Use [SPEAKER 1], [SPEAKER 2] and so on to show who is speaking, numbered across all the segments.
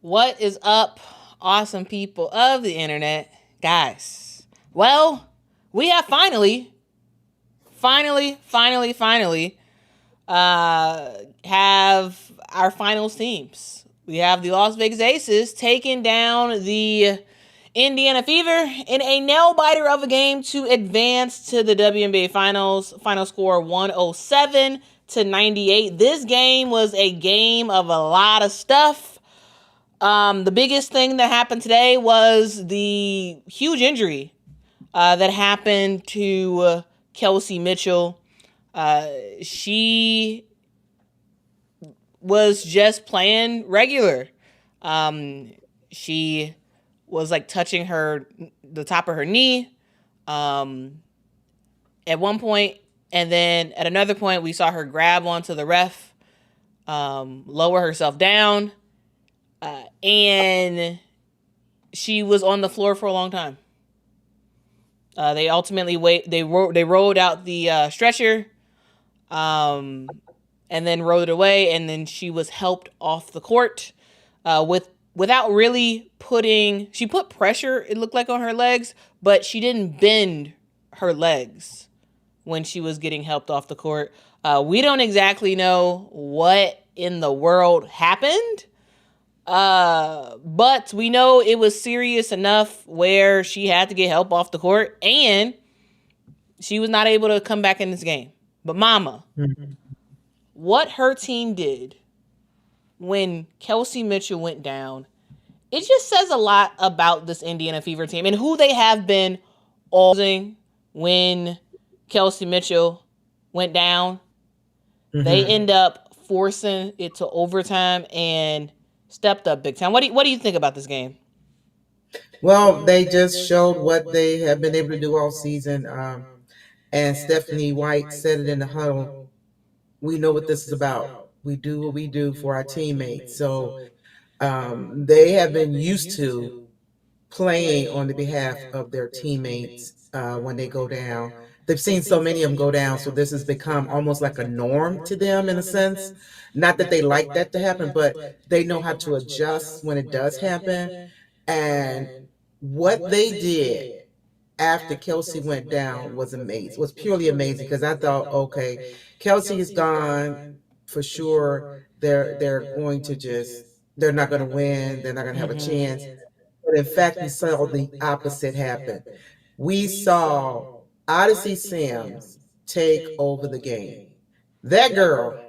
[SPEAKER 1] What is up, awesome people of the internet? Guys, well, we have finally have our finals teams. We have the Las Vegas Aces taking down the Indiana Fever in a nail-biter of a game to advance to the WNBA Finals. Final score 107-98. This game was a game of a lot of stuff. The biggest thing that happened today was the huge injury that happened to Kelsey Mitchell. She was just playing regular. She was like touching the top of her knee at one point, and then at another point we saw her grab onto the ref, lower herself down, and she was on the floor for a long time. They ultimately they rolled out the stretcher, and then rode it away, and then she was helped off the court without really she put pressure, it looked like, on her legs, but she didn't bend her legs when she was getting helped off the court. We don't exactly know what in the world happened, but we know it was serious enough where she had to get help off the court, and she was not able to come back in this game. But Mama, what her team did when Kelsey Mitchell went down, it just says a lot about this Indiana Fever team and who they have been all when Kelsey Mitchell went down. They end up forcing it to overtime and stepped up big time. What do you think about this game?
[SPEAKER 2] Well, they just showed what they have been able to do all season. And Stephanie White said it in the huddle. We know what this is about. We do what we do for our teammates. So they have been used to playing on the behalf of their teammates when they go down. They've seen so many of them go down, so this has become almost like a norm to them in a sense. Not that they like that to happen, but they know how to adjust when it does happen. And what they did after Kelsey went down was amazing, was purely amazing, because I thought, okay, Kelsey is gone for sure. They're going to they're not going to win. They're not going to have a chance. But in fact, we saw the opposite happen. We saw Odyssey Sims take over the game. That girl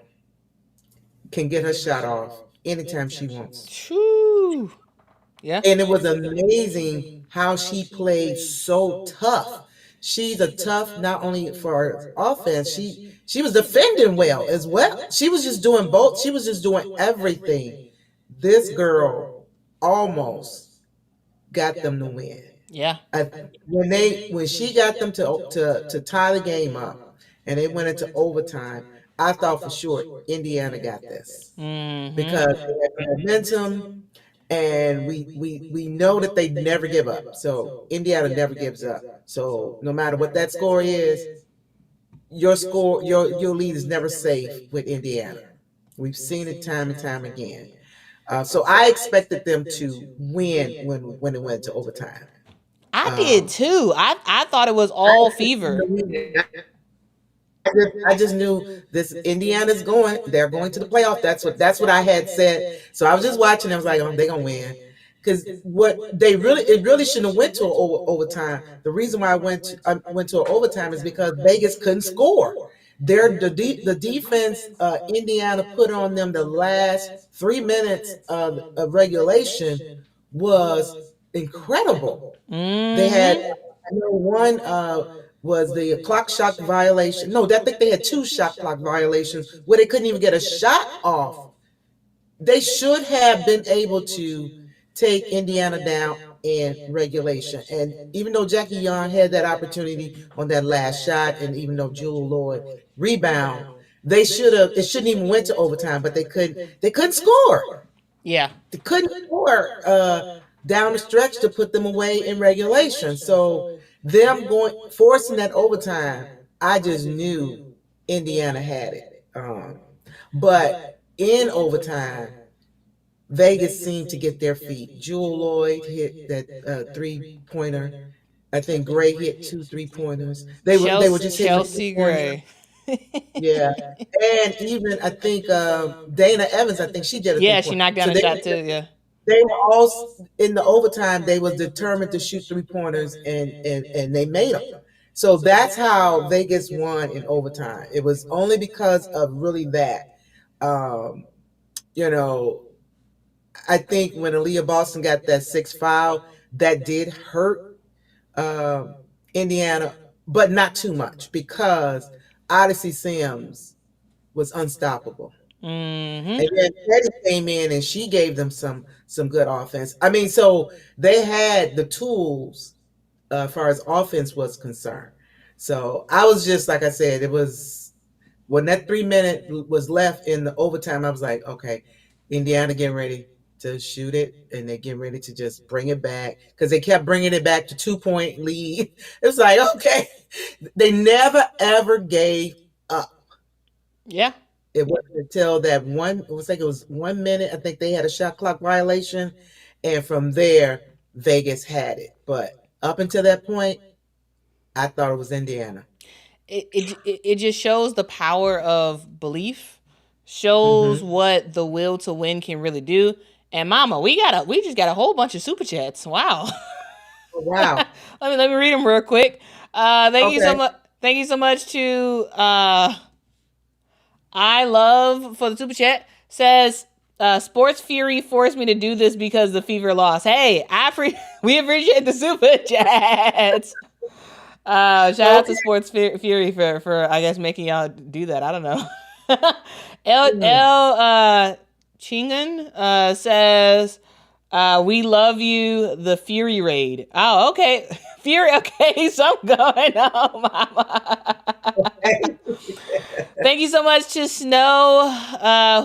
[SPEAKER 2] can get her shot off anytime she wants.
[SPEAKER 1] Whew. Yeah.
[SPEAKER 2] And it was amazing how she played so tough. She's a tough, not only for offense, she was defending well as well. She was just doing both. She was just doing everything. This girl almost got them to win.
[SPEAKER 1] Yeah.
[SPEAKER 2] When she got them to tie the game up and they went into overtime, I thought for sure Indiana got this because they had momentum, and we know that they never give up. So Indiana never gives up. So no matter what that score is, your lead is never safe with Indiana. We've seen it time and time again. So I expected them to win when it went to overtime.
[SPEAKER 1] I did too. I thought it was all Fever.
[SPEAKER 2] I just knew this Indiana's going. They're going to the playoff. That's what I had said. So I was just watching. I was like, oh, they're gonna win. Because it really shouldn't have went to an overtime. The reason why I went to an overtime is because Vegas couldn't score. The defense Indiana put on them the last 3 minutes of regulation was incredible. They had, I know one was the clock shot violation. No, I think they had 2 shot clock violations where they couldn't even get a shot off. They should have been able to take Indiana down in regulation. And even though Jackie Young had that opportunity on that last shot, and even though Jewel Lloyd rebound, it shouldn't even went to overtime, but they couldn't score.
[SPEAKER 1] Yeah.
[SPEAKER 2] They couldn't score down the stretch to put them away in regulation. So them forcing that overtime, I just knew Indiana had it. But in overtime, Vegas seemed to get their feet. Jewel Lloyd hit that 3-pointer. I think Gray hit 2 3-pointers. They were just hitting the
[SPEAKER 1] Chelsea
[SPEAKER 2] corner.
[SPEAKER 1] Gray.
[SPEAKER 2] Yeah, and even I think Dana Evans. I think she did a three
[SPEAKER 1] Yeah, she
[SPEAKER 2] point.
[SPEAKER 1] knocked down
[SPEAKER 2] So
[SPEAKER 1] a shot too. Yeah.
[SPEAKER 2] they were all in the overtime. They was determined to shoot 3-pointers, and they made them. So that's how Vegas won in overtime. It was only because of really that. Um, you know, I think when Aaliyah Boston got that 6th foul, that did hurt um, Indiana, but not too much because Odyssey Sims was unstoppable.
[SPEAKER 1] Mm-hmm.
[SPEAKER 2] And then Teddy came in and she gave them some good offense. I mean, so they had the tools as far as offense was concerned. So I was just like I said, it was when that 3 minute was left in the overtime. I was like, okay, Indiana getting ready to shoot it, and they're getting ready to just bring it back because they kept bringing it back to 2-point lead. It was like, okay, they never ever gave up.
[SPEAKER 1] Yeah.
[SPEAKER 2] It wasn't until that one, it was like it was 1 minute. I think they had a shot clock violation. And from there, Vegas had it. But up until that point, I thought it was Indiana.
[SPEAKER 1] It just shows the power of belief, shows
[SPEAKER 2] Mm-hmm.
[SPEAKER 1] what the will to win can really do. And Mama, we just got a whole bunch of super chats. Wow.
[SPEAKER 2] Oh, wow.
[SPEAKER 1] let me read them real quick. Thank you so
[SPEAKER 2] Okay.
[SPEAKER 1] much. Thank you so much to I love for the super chat. Says Sports Fury forced me to do this because the Fever lost. Hey, we appreciate the super chats. Shout out to Sports Fury for I guess making y'all do that. I don't know. L Chingan says we love you, the Fury raid. Oh, okay. Fury, okay, something going on, Mama. Thank you so much to Snow,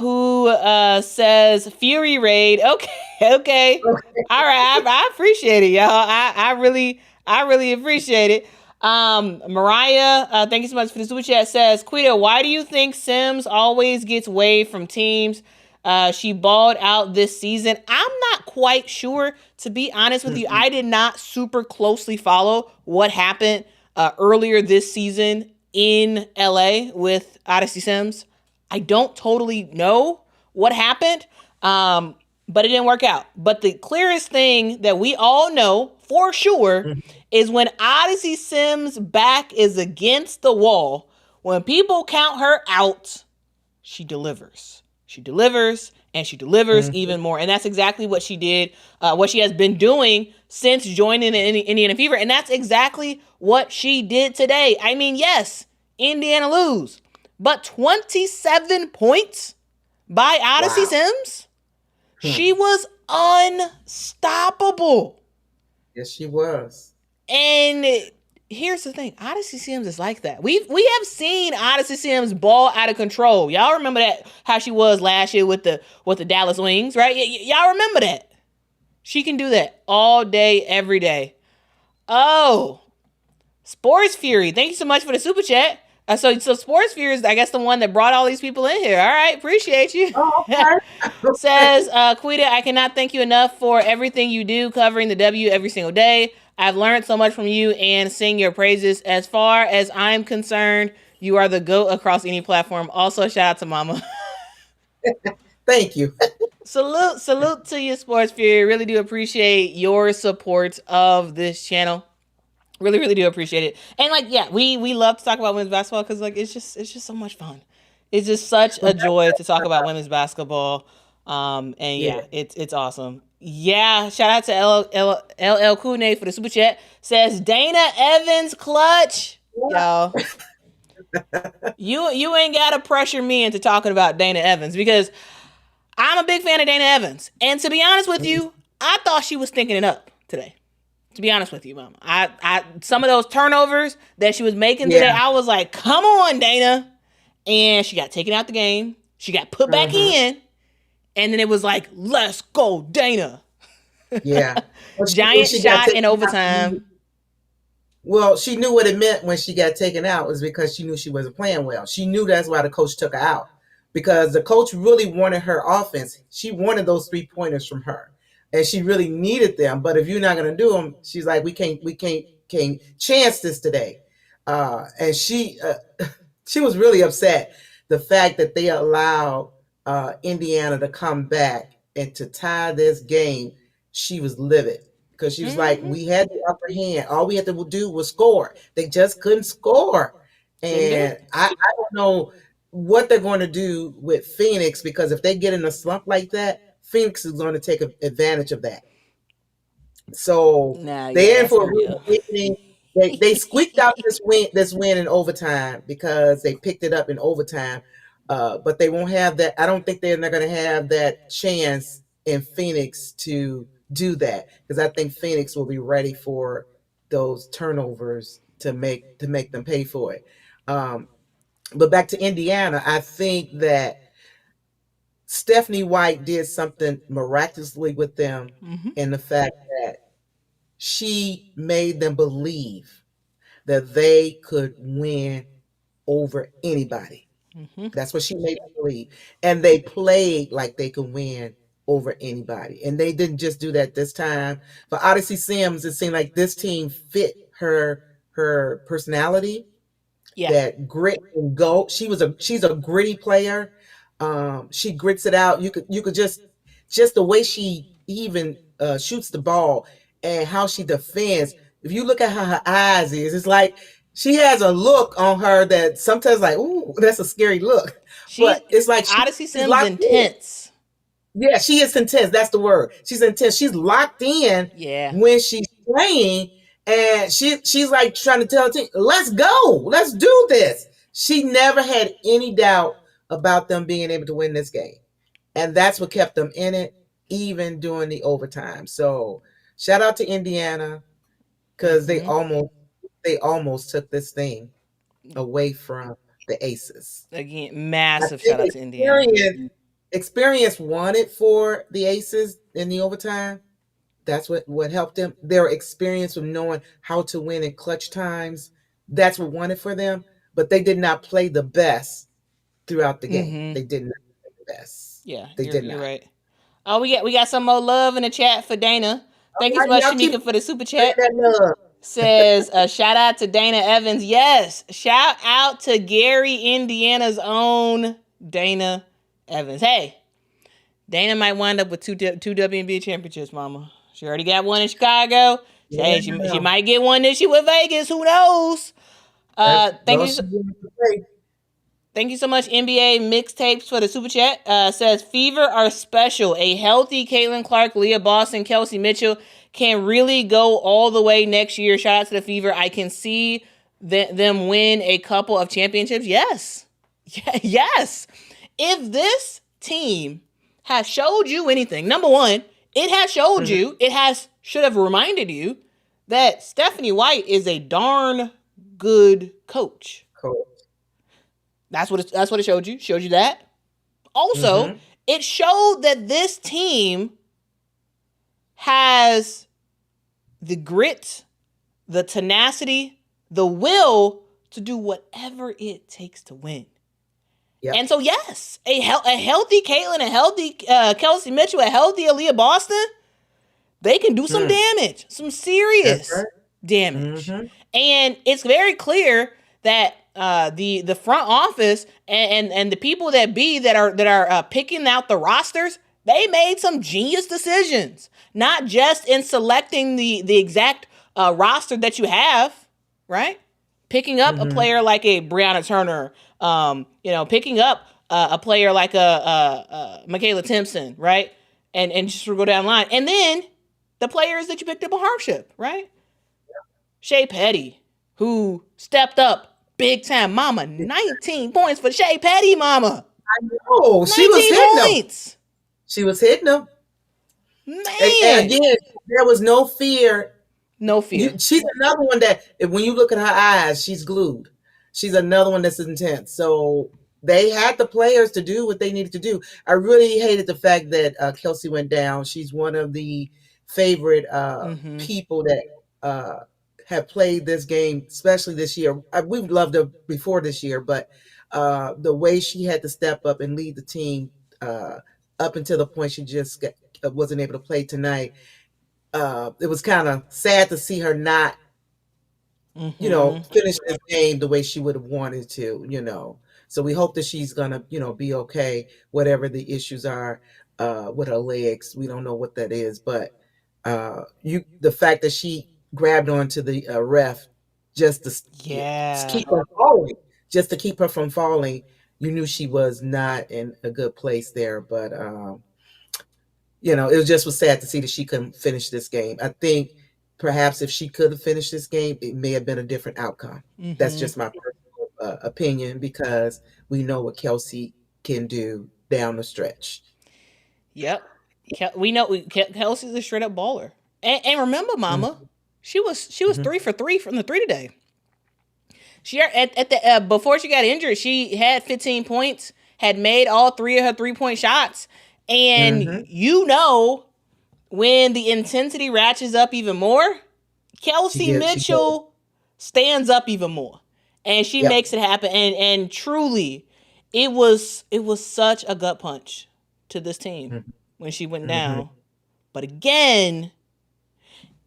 [SPEAKER 1] who says Fury raid. Okay. All right, I appreciate it, y'all. I really appreciate it. Mariah, thank you so much for the super chat. Says, Quita, why do you think Sims always gets waived from teams? She balled out this season. I'm not quite sure, to be honest with you. I did not super closely follow what happened earlier this season in LA with Odyssey Sims. I don't totally know what happened, but it didn't work out. But the clearest thing that we all know for sure is when Odyssey Sims' back is against the wall, when people count her out, she delivers. She delivers, and she delivers even more. And that's exactly what she did, what she has been doing since joining the Indiana Fever. And that's exactly what she did today. I mean, yes, Indiana lose, but 27 points by Odyssey Sims? She was unstoppable.
[SPEAKER 2] Yes, she was.
[SPEAKER 1] And here's the thing, Odyssey Sims is like that. We have seen Odyssey Sims ball out of control. Y'all remember that, how she was last year with the Dallas Wings, right? Y'all remember that. She can do that all day, every day. Oh, Sports Fury, thank you so much for the super chat. So Sports Fury is, I guess, the one that brought all these people in here. All right, appreciate you.
[SPEAKER 2] Oh, okay.
[SPEAKER 1] Says, Quita, I cannot thank you enough for everything you do covering the W every single day. I've learned so much from you and sing your praises. As far as I'm concerned, you are the GOAT across any platform. Also, shout out to Mama.
[SPEAKER 2] Thank you.
[SPEAKER 1] Salute to you, Sports Fury. Really do appreciate your support of this channel. Really do appreciate it. And like, yeah, we love to talk about women's basketball because like it's just so much fun. It's just such a joy to talk about women's basketball. And yeah, it's awesome. Yeah, shout out to LL Kune for the super chat. Says Dana Evans clutch. Y'all. You ain't gotta pressure me into talking about Dana Evans because I'm a big fan of Dana Evans. And to be honest with you, I thought she was thinking it up today. To be honest with you, Mama. I some of those turnovers that she was making today, I was like, come on, Dana. And she got taken out the game. She got put back in. And then it was like, let's go, Dana.
[SPEAKER 2] Yeah. Well,
[SPEAKER 1] Giant shot in overtime.
[SPEAKER 2] Well, she knew what it meant when she got taken out was because she knew she wasn't playing well. She knew that's why the coach took her out. because the coach really wanted her offense. She wanted those 3 pointers from her, and she really needed them. But if you're not going to do them, she's like, we can't chance this today. And she was really upset the fact that they allowed Indiana to come back and to tie this game. She was livid because she was like,
[SPEAKER 1] Mm-hmm.
[SPEAKER 2] we had the upper hand. All we had to do was score. They just couldn't score.
[SPEAKER 1] Couldn't do
[SPEAKER 2] And
[SPEAKER 1] it.
[SPEAKER 2] I don't know what they're going to do with Phoenix, because if they get in a slump like that, Phoenix is going to take advantage of that. So
[SPEAKER 1] Nah, yeah,
[SPEAKER 2] they're in
[SPEAKER 1] that's
[SPEAKER 2] for a
[SPEAKER 1] gonna be
[SPEAKER 2] rude
[SPEAKER 1] a.
[SPEAKER 2] awakening. They squeaked out this win in overtime because they picked it up in overtime. But they won't have that. I don't think they're not going to have that chance in Phoenix to do that, because I think Phoenix will be ready for those turnovers to make them pay for it. Um, but back to Indiana, I think that Stephanie White did something miraculously with them,
[SPEAKER 1] Mm-hmm.
[SPEAKER 2] in the fact that she made them believe that they could win over anybody.
[SPEAKER 1] Mm-hmm.
[SPEAKER 2] That's what she made them believe. And they played like they could win over anybody. And they didn't just do that this time. For Odyssey Sims, it seemed like this team fit her personality,
[SPEAKER 1] Yeah.
[SPEAKER 2] that grit and go. She's a gritty player. She grits it out. You could just the way she even shoots the ball and how she defends. If you look at how her eyes is, it's like she has a look on her that sometimes like, ooh, that's a scary look.
[SPEAKER 1] She's
[SPEAKER 2] But it's like
[SPEAKER 1] Odyssey
[SPEAKER 2] she's
[SPEAKER 1] Sims
[SPEAKER 2] locked in.
[SPEAKER 1] intense.
[SPEAKER 2] Yeah, she is intense. That's the word. She's intense. She's locked in
[SPEAKER 1] Yeah.
[SPEAKER 2] when she's playing, and she's like trying to tell the team, "Let's go, let's do this." She never had any doubt about them being able to win this game, and that's what kept them in it, even during the overtime. So, shout out to Indiana, because they
[SPEAKER 1] Mm-hmm.
[SPEAKER 2] almost took this thing away from the Aces.
[SPEAKER 1] Again,
[SPEAKER 2] I
[SPEAKER 1] massive shout
[SPEAKER 2] think
[SPEAKER 1] out to Indiana.
[SPEAKER 2] experience won it for the Aces in the overtime. That's what helped them. Their experience of knowing how to win in clutch times. That's what won it for them. But they did not play the best throughout the game.
[SPEAKER 1] Mm-hmm.
[SPEAKER 2] They did not play the best.
[SPEAKER 1] Yeah,
[SPEAKER 2] They
[SPEAKER 1] you're
[SPEAKER 2] did
[SPEAKER 1] you're
[SPEAKER 2] not.
[SPEAKER 1] right. Oh, we got some more love in the chat for Dana.
[SPEAKER 2] All
[SPEAKER 1] Thank you so
[SPEAKER 2] right,
[SPEAKER 1] much,
[SPEAKER 2] y'all keep
[SPEAKER 1] Shamika, for the super
[SPEAKER 2] spreading
[SPEAKER 1] chat.
[SPEAKER 2] that love.
[SPEAKER 1] Says shout out to Dana Evans. Yes, shout out to Gary, Indiana's own Dana Evans. Hey, Dana might wind up with two WNBA championships, Mama. She already got one in Chicago. Hey, she
[SPEAKER 2] Yeah.
[SPEAKER 1] might get one this year with Vegas. Who knows? Thank you.
[SPEAKER 2] Those play.
[SPEAKER 1] Thank you so much, NBA Mixtapes, for the super chat. Says, Fever are special. A healthy Caitlin Clark, Leah Boston, Kelsey Mitchell can really go all the way next year. Shout out to the Fever. I can see them win a couple of championships. Yes. Yes. If this team has showed you anything, number one, it has showed you, should have reminded you that Stephanie White is a darn good coach.
[SPEAKER 2] Cool.
[SPEAKER 1] That's what it showed you. Showed you that. Also,
[SPEAKER 2] Mhm.
[SPEAKER 1] it showed that this team has the grit, the tenacity, the will to do whatever it takes to win.
[SPEAKER 2] Yep.
[SPEAKER 1] And so, yes, a healthy Caitlin, a healthy Kelsey Mitchell, a healthy Aaliyah Boston, they can do some damage, some serious damage.
[SPEAKER 2] Mhm.
[SPEAKER 1] And it's very clear that the front office and the people that are picking out the rosters, they made some genius decisions, not just in selecting the exact roster that you have, right? Picking up a player like a Brianna Turner, picking up a player like a Michaela Timpson, right? And just go down the line. And then the players that you picked up a hardship, right? Shea Petty, who stepped up big time, Mama. 19 points for Shea Petty, Mama.
[SPEAKER 2] I know.
[SPEAKER 1] 19
[SPEAKER 2] She was hitting
[SPEAKER 1] points.
[SPEAKER 2] them. She was hitting them.
[SPEAKER 1] Man.
[SPEAKER 2] And again, there was no fear.
[SPEAKER 1] No fear.
[SPEAKER 2] She's another one that, when you look at her eyes, she's glued. She's another one that's intense. So they had the players to do what they needed to do. I really hated the fact that Kelsey went down. She's one of the favorite people that have played this game, especially this year. We've loved her before this year, but the way she had to step up and lead the team up until the point she just wasn't able to play tonight. It was kind of sad to see her not,
[SPEAKER 1] Mm-hmm.
[SPEAKER 2] finish this game the way she would have wanted to. So we hope that she's gonna, be okay, whatever the issues are with her legs. We don't know what that is, but the fact that she grabbed onto the ref just to
[SPEAKER 1] Yeah.
[SPEAKER 2] keep her falling, just to keep her from falling, you knew she was not in a good place there. But it was sad to see that she couldn't finish this game. I think perhaps if she could have finished this game, it may have been a different outcome. That's
[SPEAKER 1] Mm-hmm.
[SPEAKER 2] just my personal opinion, because we know what Kelsey can do down the stretch.
[SPEAKER 1] Yep. We know Kelsey's a straight up baller. And remember, Mama, she was
[SPEAKER 2] Mm-hmm.
[SPEAKER 1] 3 for 3 from the three today. She at the before she got injured, she had 15 points, had made all three of her 3-point shots, and
[SPEAKER 2] Mm-hmm.
[SPEAKER 1] when the intensity ratchets up even more, Kelsey
[SPEAKER 2] She does.
[SPEAKER 1] Mitchell stands up even more, and she
[SPEAKER 2] Yep.
[SPEAKER 1] makes it happen. And truly, it was such a gut punch to this team when she went
[SPEAKER 2] Mm-hmm.
[SPEAKER 1] down. But again,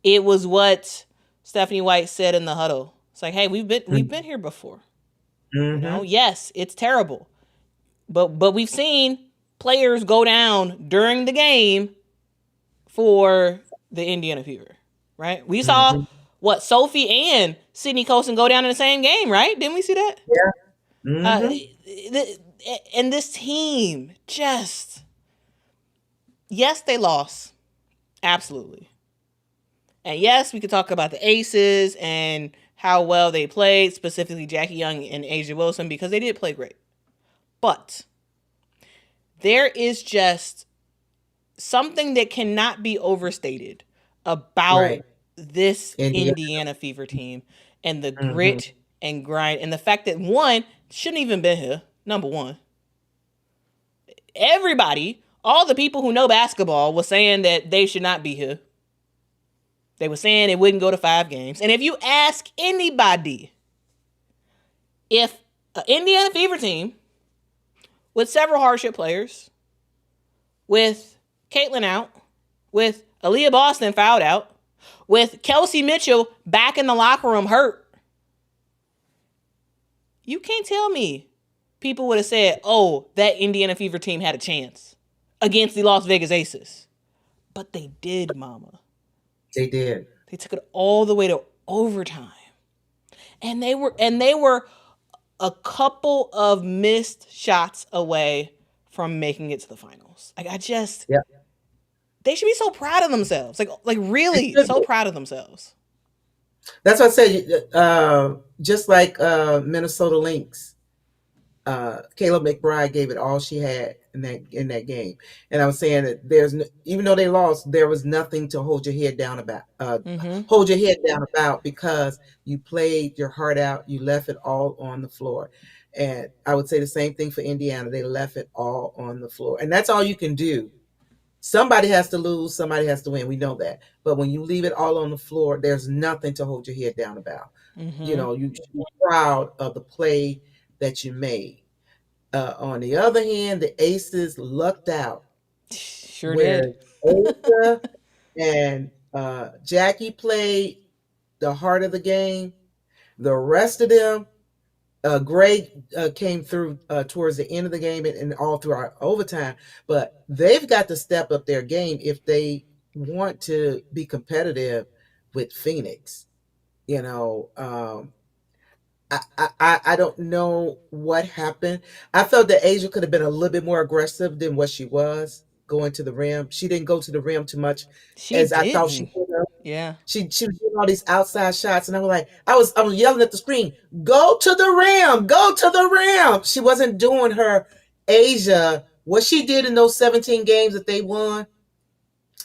[SPEAKER 1] it was what Stephanie White said in the huddle. It's like, hey, we've been here before.
[SPEAKER 2] Mm-hmm.
[SPEAKER 1] Yes, it's terrible, but we've seen players go down during the game for the Indiana Fever, right? We saw
[SPEAKER 2] Mm-hmm.
[SPEAKER 1] what Sophie and Sydney Colson go down in the same game, right? Didn't we see that?
[SPEAKER 2] Yeah.
[SPEAKER 1] Uh,
[SPEAKER 2] Mm-hmm.
[SPEAKER 1] and this team just, yes, they lost, absolutely, and yes, we could talk about the aces and how well they played, specifically Jackie Young and Asia Wilson, because they did play great. But there is just something that cannot be overstated about
[SPEAKER 2] Right.
[SPEAKER 1] this
[SPEAKER 2] Indiana.
[SPEAKER 1] Indiana Fever team and the
[SPEAKER 2] Mm-hmm.
[SPEAKER 1] grit and grind and the fact that one shouldn't even been here. Number one, everybody, all the people who know basketball was saying that they should not be here. They were saying it wouldn't go to 5 games. And if you ask anybody if an Indiana Fever team with several hardship players, with Caitlin out, with Aaliyah Boston fouled out, with Kelsey Mitchell back in the locker room hurt, you can't tell me people would have said, oh, that Indiana Fever team had a chance against the Las Vegas Aces. But they did, Mama.
[SPEAKER 2] They did.
[SPEAKER 1] They took it all the way to overtime. And they were a couple of missed shots away from making it to the finals. Like
[SPEAKER 2] Yeah.
[SPEAKER 1] they should be so proud of themselves. Like really so proud of themselves.
[SPEAKER 2] That's what I said. Just like Minnesota Lynx, Caleb McBride gave it all she had in that game, and I was saying that even though they lost, there was nothing to hold your head down about.
[SPEAKER 1] Mm-hmm.
[SPEAKER 2] Hold your head down about, because you played your heart out. You left it all on the floor, and I would say the same thing for Indiana. They left it all on the floor, and that's all you can do. Somebody has to lose, somebody has to win. We know that. But when you leave it all on the floor, there's nothing to hold your head down about.
[SPEAKER 1] Mm-hmm.
[SPEAKER 2] You should be proud of the play that you made. On the other hand, the Aces lucked out,
[SPEAKER 1] Sure
[SPEAKER 2] where
[SPEAKER 1] did.
[SPEAKER 2] Asia and Jackie played the heart of the game. The rest of them, Greg came through towards the end of the game and all through our overtime, but they've got to step up their game if they want to be competitive with Phoenix. You know, I don't know what happened. I felt that Asia could have been a little bit more aggressive than what she was going to the rim. She didn't go to the rim too much
[SPEAKER 1] She
[SPEAKER 2] as I thought she
[SPEAKER 1] didn't.
[SPEAKER 2] would have.
[SPEAKER 1] Yeah.
[SPEAKER 2] She was doing all these outside shots, and I was yelling at the screen, "Go to the rim, go to the rim!" She wasn't doing her Asia what she did in those 17 games that they won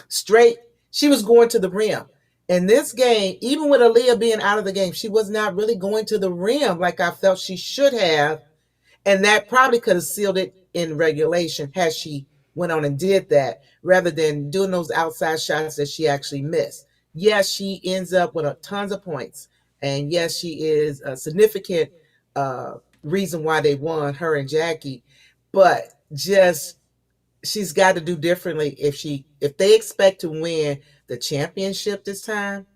[SPEAKER 2] straight. She was going to the rim. In this game, even with Aaliyah being out of the game, she was not really going to the rim like I felt she should have, and that probably could have sealed it in regulation had she went on and did that, rather than doing those outside shots that she actually missed. Yes, she ends up with tons of points, and yes, she is a significant reason why they won, her and Jackie. But just she's got to do differently if they expect to win the championship this time.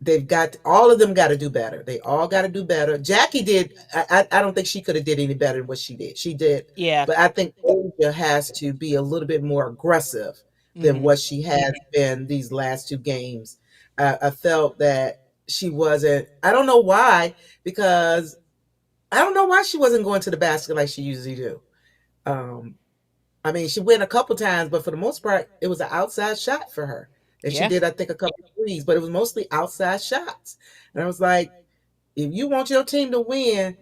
[SPEAKER 2] They've got all of them got to do better. They all got to do better. Jackie did. I don't think she could have did any better than what she did. She did,
[SPEAKER 1] Yeah.
[SPEAKER 2] but I think Asia has to be a little bit more aggressive than what she has been these last two games. I felt that she wasn't. I don't know why, because I don't know why she wasn't going to the basket like she usually do. Um, I mean, she went a couple times, but for the most part, it was an outside shot for her. And she
[SPEAKER 1] Yeah.
[SPEAKER 2] did, I think, a couple of threes, but it was mostly outside shots. And I was like, if you want your team to win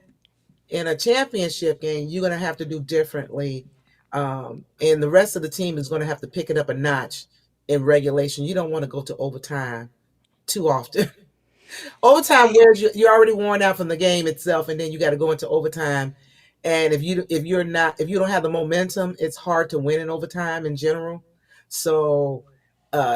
[SPEAKER 2] in a championship game, you're going to have to do differently. And the rest of the team is going to have to pick it up a notch in regulation. You don't want to go to overtime too often. Overtime, where you're already worn out from the game itself, and then you got to go into overtime. And if you don't have the momentum, it's hard to win in overtime in general. So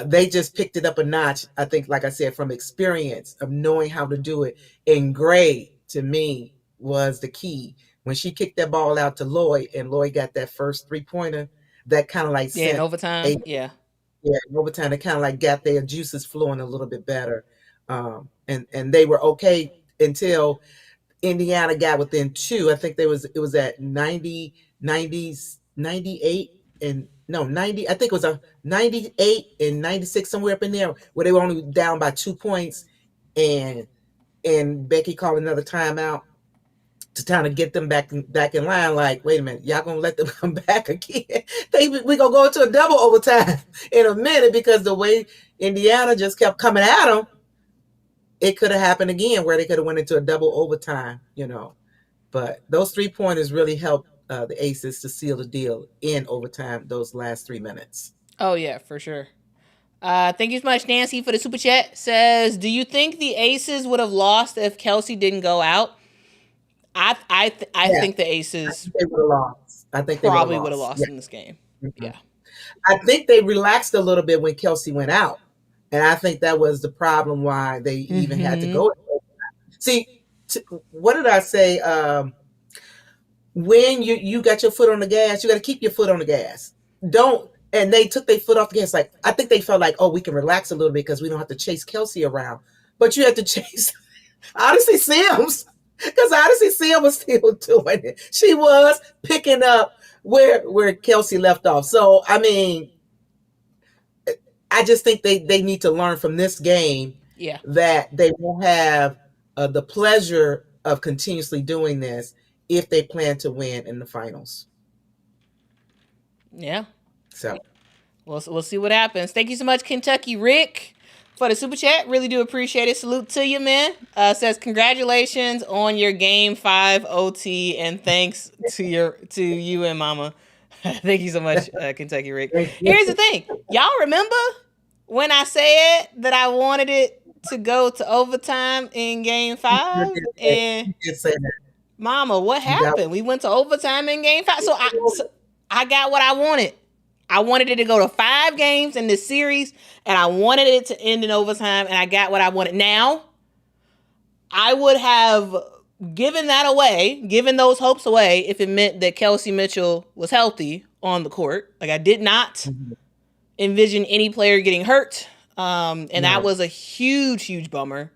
[SPEAKER 2] they just picked it up a notch. I think, like I said, from experience of knowing how to do it. And Gray, to me, was the key when she kicked that ball out to Lloyd, and Lloyd got that first 3-pointer. That kind of like
[SPEAKER 1] Yeah, in
[SPEAKER 2] sent
[SPEAKER 1] overtime. Yeah.
[SPEAKER 2] yeah, overtime, they kind of like got their juices flowing a little bit better. And they were okay until Indiana got within two. I think it was at 98 and no 90. I think it was a 98 and 96 somewhere up in there where they were only down by 2 points, and Becky called another timeout to kind of get them back in line. Like, wait a minute, y'all gonna let them come back again? We gonna go into a double overtime in a minute, because the way Indiana just kept coming at them, it could have happened again where they could have went into a double overtime. But those 3-pointers really helped the Aces to seal the deal in overtime those last 3 minutes.
[SPEAKER 1] Oh yeah, for sure. Thank you so much, Nancy, for the super chat. Says, do you think the Aces would have lost if Kelsey didn't go out? I think the Aces
[SPEAKER 2] they would have lost. I think
[SPEAKER 1] probably would have lost in this game. Mm-hmm. Yeah.
[SPEAKER 2] I think they relaxed a little bit when Kelsey went out. And I think that was the problem why they even had to go. See, what did I say? When you got your foot on the gas, you got to keep your foot on the gas. And they took their foot off the gas. Like, I think they felt like, oh, we can relax a little bit because we don't have to chase Kelsey around. But you have to chase Odyssey Sims, because Odyssey Sims was still doing it. She was picking up where Kelsey left off. So, I mean, I just think they need to learn from this game that they won't have the pleasure of continuously doing this if they plan to win in the finals.
[SPEAKER 1] Yeah.
[SPEAKER 2] So
[SPEAKER 1] we'll see what happens. Thank you so much, Kentucky Rick, for the super chat. Really do appreciate it. Salute to you, man. Says congratulations on your Game 5 OT, and thanks to you and Mama. Thank you so much, Kentucky Rick. Here's the thing. Y'all remember when I said that I wanted it to go to overtime in Game 5? And
[SPEAKER 2] you did say that.
[SPEAKER 1] Mama, what happened? We went to overtime in Game 5. So I got what I wanted. I wanted it to go to 5 games in this series, and I wanted it to end in overtime, and I got what I wanted. Now, I would have given those hopes away if it meant that Kelsey Mitchell was healthy on the court. Like, I did not envision any player getting hurt, and that was a huge, huge bummer.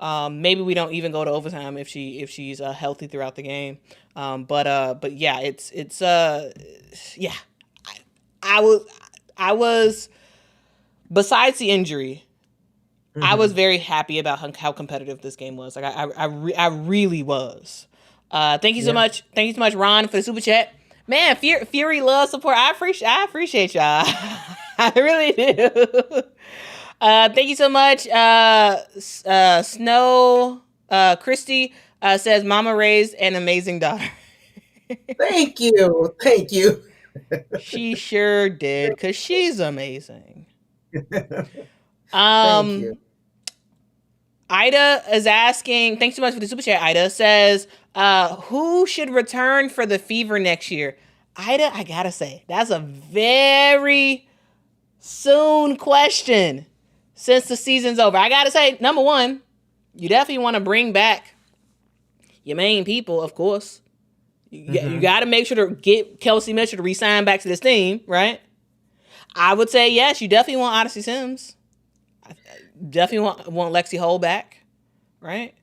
[SPEAKER 1] Maybe we don't even go to overtime if she's healthy throughout the game. But yeah, it's yeah. I was besides the injury, I was very happy about how competitive this game was. Like I really was. Thank you so much. Thank you so much, Ron, for the super chat. Man, Fury loves support. I appreciate y'all. I really do. Thank you so much. Snow Christy says Mama raised an amazing daughter.
[SPEAKER 2] Thank you.
[SPEAKER 1] She sure did, because she's amazing.
[SPEAKER 2] Thank you.
[SPEAKER 1] Ida is asking, thanks so much for the super chat. Ida says, who should return for the Fever next year? Ida, I gotta say, that's a very soon question since the season's over. I gotta say, number one, you definitely want to bring back your main people, of course. You
[SPEAKER 2] Mm-hmm.
[SPEAKER 1] got to make sure to get Kelsey Mitchell to re-sign back to this team, right? I would say yes. You definitely want Odyssey Sims. Definitely want Lexi Hole back, right?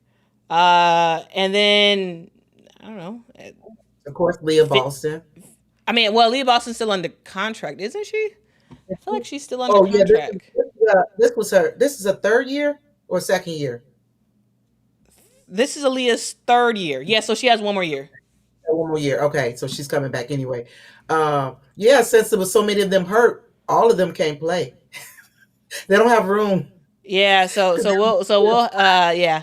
[SPEAKER 1] And then I don't know.
[SPEAKER 2] Of course, Leah Boston.
[SPEAKER 1] Leah Boston's still under contract, isn't she? I feel like she's still under
[SPEAKER 2] Oh yeah,
[SPEAKER 1] contract.
[SPEAKER 2] this was her. This is a third year or second year.
[SPEAKER 1] This is Aaliyah's third year. Yeah, so she has one more year.
[SPEAKER 2] One more year. Okay, so she's coming back anyway. Yeah, since there was so many of them hurt, all of them can't play. They don't have room.
[SPEAKER 1] Yeah, so we'll yeah.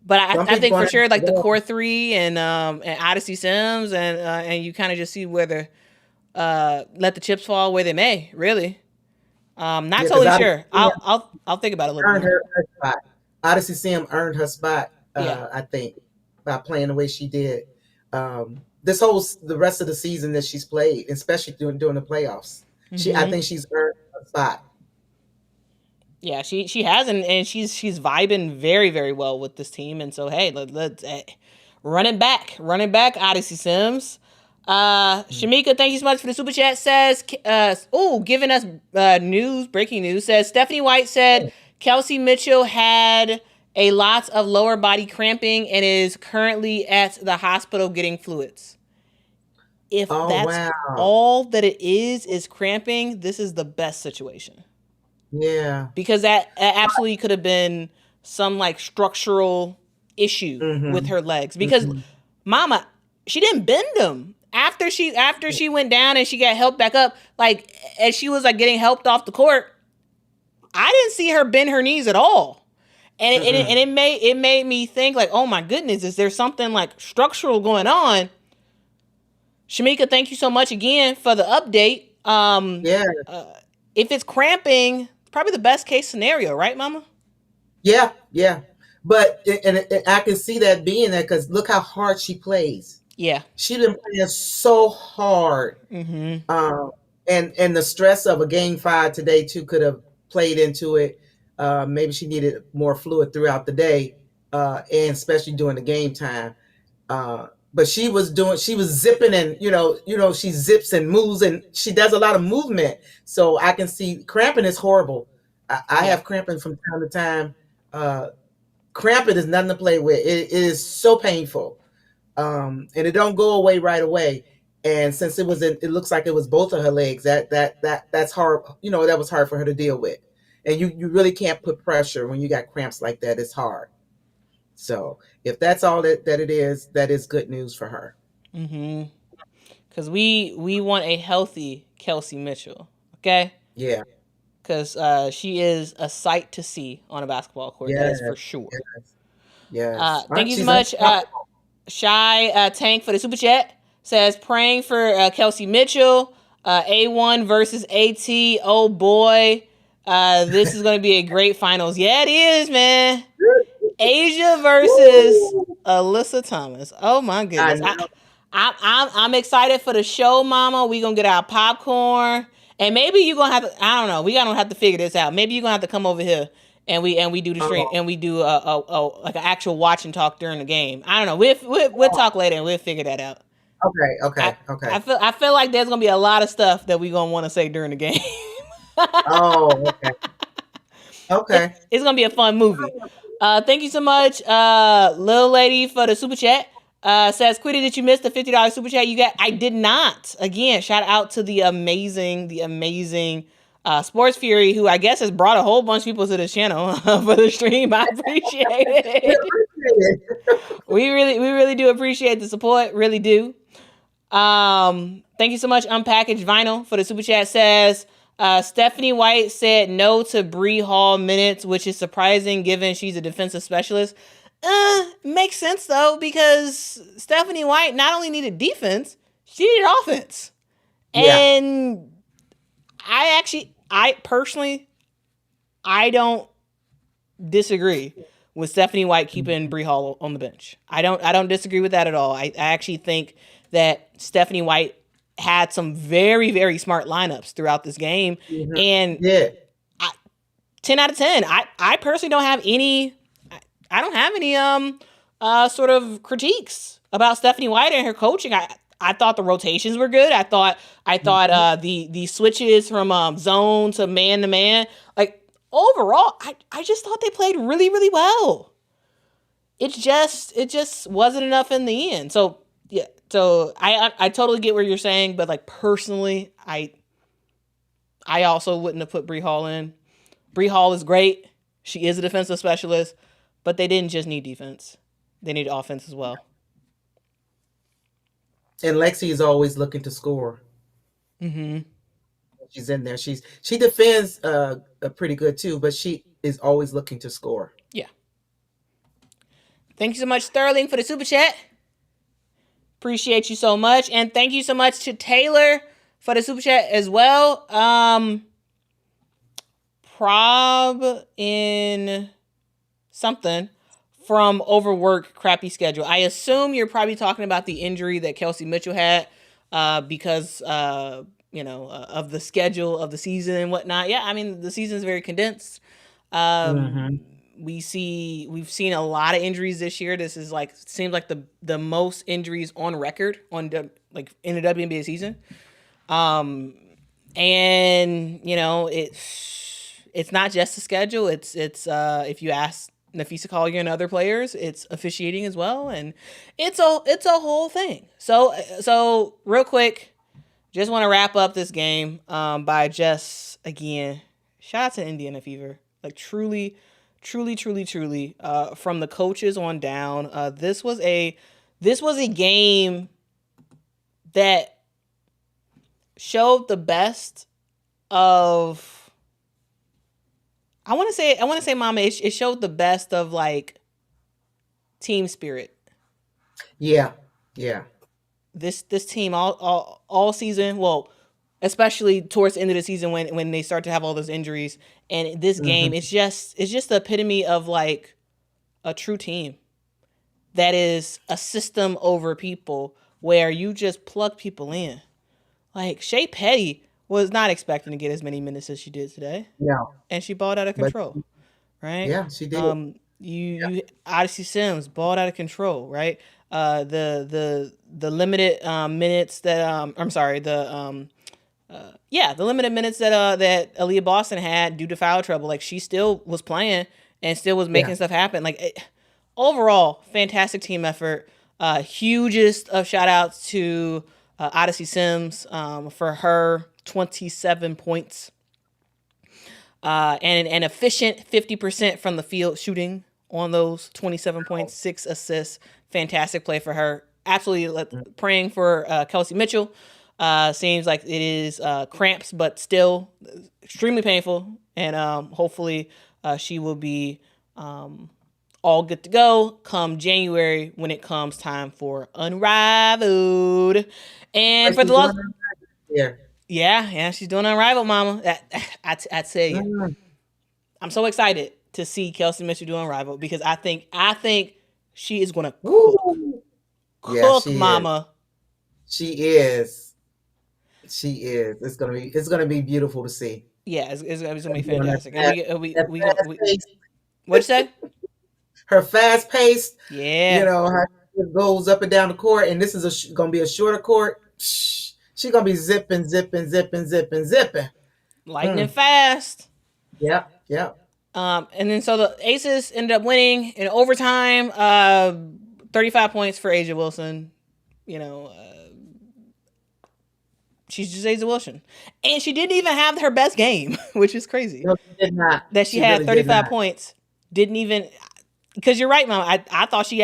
[SPEAKER 1] But I think for sure like the core three and Odyssey Sims and you kind of just see where the let the chips fall where they may, really. Not totally sure. I'll think about it a little bit.
[SPEAKER 2] Her spot. Odyssey Sim earned her spot,
[SPEAKER 1] Yeah.
[SPEAKER 2] I think, by playing the way she did. The rest of the season that she's played, especially during the playoffs. I think she's earned a spot.
[SPEAKER 1] Yeah, she has, and she's vibing very, very well with this team. And so, hey, let's run it back, Odyssey Sims. Shamika, thank you so much for the super chat. Says, giving us breaking news. Says Stephanie White said Kelsey Mitchell had a lot of lower body cramping and is currently at the hospital getting fluids. If that's all that it is cramping, this is the best situation.
[SPEAKER 2] Yeah.
[SPEAKER 1] Because that absolutely could have been some like structural issue with her legs. Because Mama, she didn't bend them. After she went down and she got helped back up, like as she was like getting helped off the court, I didn't see her bend her knees at all. And it made me think like, oh my goodness, is there something like structural going on? Shamika, thank you so much again for the update. If it's cramping, probably the best case scenario, right, Mama?
[SPEAKER 2] Yeah. But I can see that being there because look how hard she plays.
[SPEAKER 1] Yeah,
[SPEAKER 2] she been playing so hard, and the stress of a game 5 today too could have played into it. Maybe she needed more fluid throughout the day, and especially during the game time. But she was zipping and she zips and moves and she does a lot of movement. So I can see cramping is horrible. I have cramping from time to time. Cramping is nothing to play with. It is so painful. And it don't go away right away. And since it looks like it was both of her legs, that's hard. That was hard for her to deal with. And you really can't put pressure when you got cramps like that. It's hard. So if that's all that it is, that is good news for her.
[SPEAKER 1] Because we want a healthy Kelsey Mitchell. Okay.
[SPEAKER 2] Yeah.
[SPEAKER 1] Because she is a sight to see on a basketball court. That is for sure.
[SPEAKER 2] Yes.
[SPEAKER 1] Thank you so much, Shy Tank, for the super chat. Says praying for Kelsey Mitchell. A1 versus AT. Oh boy, this is going to be a great finals. Yeah, it is, man. Asia versus Alyssa Thomas. Oh my goodness. I'm excited for the show, Mama. We gonna get our popcorn, and maybe you gonna have to. I don't know. We gonna have to figure this out. Maybe you gonna have to come over here and we do the stream and we do like an actual watch and talk during the game. I don't know. We'll talk later and we'll figure that out.
[SPEAKER 2] Okay.
[SPEAKER 1] I feel like there's gonna be a lot of stuff that we gonna want to say during the game.
[SPEAKER 2] Okay.
[SPEAKER 1] It's gonna be a fun movie. Thank you so much, little lady, for the super chat. Says, Quita, did you miss the $50 super chat you got? I did not. Again, shout out to the amazing Sports Fury, who I guess has brought a whole bunch of people to this channel for the stream. I appreciate it. We really do appreciate the support. Really do. Thank you so much, Unpackaged Vinyl, for the super chat. Says, Stephanie White said no to Bree Hall minutes, which is surprising given she's a defensive specialist. Makes sense though, because Stephanie White not only needed defense, she needed offense. Yeah. And I personally don't disagree with Stephanie White keeping Bree Hall on the bench. I don't disagree with that at all. I actually think that Stephanie White had some very, very smart lineups throughout this game. And 10 out of 10. I personally don't have any sort of critiques about Stephanie White and her coaching. I thought the rotations were good. I thought the switches from zone to man, like overall, I just thought they played really, really well. It just wasn't enough in the end. So yeah, so I totally get what you're saying, but like personally, I also wouldn't have put Bree Hall in. Bree Hall is great. She is a defensive specialist, but they didn't just need defense. They need offense as well.
[SPEAKER 2] And Lexi is always looking to score.
[SPEAKER 1] Mm-hmm.
[SPEAKER 2] She's in there. She defends pretty good too, but she is always looking to score.
[SPEAKER 1] Yeah. Thank you so much, Sterling, for the super chat. Appreciate you so much. And thank you so much to Taylor for the super chat as well. Prob in something from overwork, crappy schedule. I assume you're probably talking about the injury that Kelsey Mitchell had because of the schedule of the season and whatnot. Yeah, I mean, the season is very condensed. We've seen a lot of injuries this year. This is seems like the most injuries on record in the WNBA season. And it's not just the schedule. It's if you ask Nafisa Collier and other players, it's officiating as well, and it's a whole thing. So real quick, just want to wrap up this game by just again shout out to Indiana Fever. Like truly, from the coaches on down. This was a game that showed the best of. I want to say, Mama. It showed the best of team spirit.
[SPEAKER 2] Yeah.
[SPEAKER 1] This team all season. Well, especially towards the end of the season when they start to have all those injuries. And this game, it's just the epitome of a true team that is a system over people where you just plug people in. Like Shea Petty was not expecting to get as many minutes as she did today.
[SPEAKER 2] Yeah.
[SPEAKER 1] And she balled out of control. Right?
[SPEAKER 2] Yeah, she did.
[SPEAKER 1] You Odyssey Sims balled out of control, right? The limited minutes that the limited minutes that Aaliyah Boston had due to foul trouble, she still was playing and still was making stuff happen. Overall, fantastic team effort. Hugest of shout outs to Odyssey Sims for her 27 points and an efficient 50% from the field shooting on those 27 points, 6 assists. Fantastic play for her. Absolutely praying for Kelsey Mitchell. Seems like it is cramps, but still extremely painful. And hopefully she will be all good to go come January when it comes time for Unrivaled. And for the love, yeah, she's doing Unrivaled, Mama. I tell you, I'm so excited to see Kelsey Mitchell do Unrivaled because I think she is gonna cook, Mama.
[SPEAKER 2] She is. It's gonna be beautiful to see.
[SPEAKER 1] Yeah, it's gonna be fantastic. What'd you say?
[SPEAKER 2] Her fast paced.
[SPEAKER 1] Yeah.
[SPEAKER 2] How it goes up and down the court, and this is gonna be a shorter court. She's gonna be zipping.
[SPEAKER 1] Lightning fast.
[SPEAKER 2] Yep.
[SPEAKER 1] And then so the Aces ended up winning in overtime. 35 points for A'ja Wilson. She's just A'ja Wilson. And she didn't even have her best game, which is crazy.
[SPEAKER 2] No, she did not.
[SPEAKER 1] That she had really 35 points. Didn't even... Because you're right, Mom. I thought she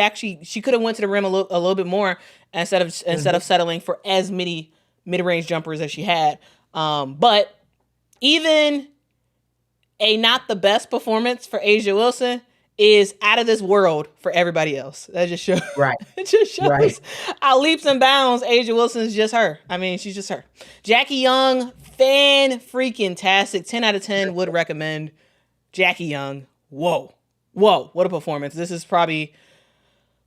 [SPEAKER 1] could have went to the rim a little bit more instead of settling for as many mid-range jumpers as she had. But even a not the best performance for A'ja Wilson is out of this world for everybody else. That just shows.
[SPEAKER 2] Right.
[SPEAKER 1] It just shows how leaps and bounds A'ja Wilson is just her. I mean, she's just her. Jackie Young, fan-freaking-tastic. 10 out of 10 would recommend Jackie Young. Whoa, what a performance. This is probably,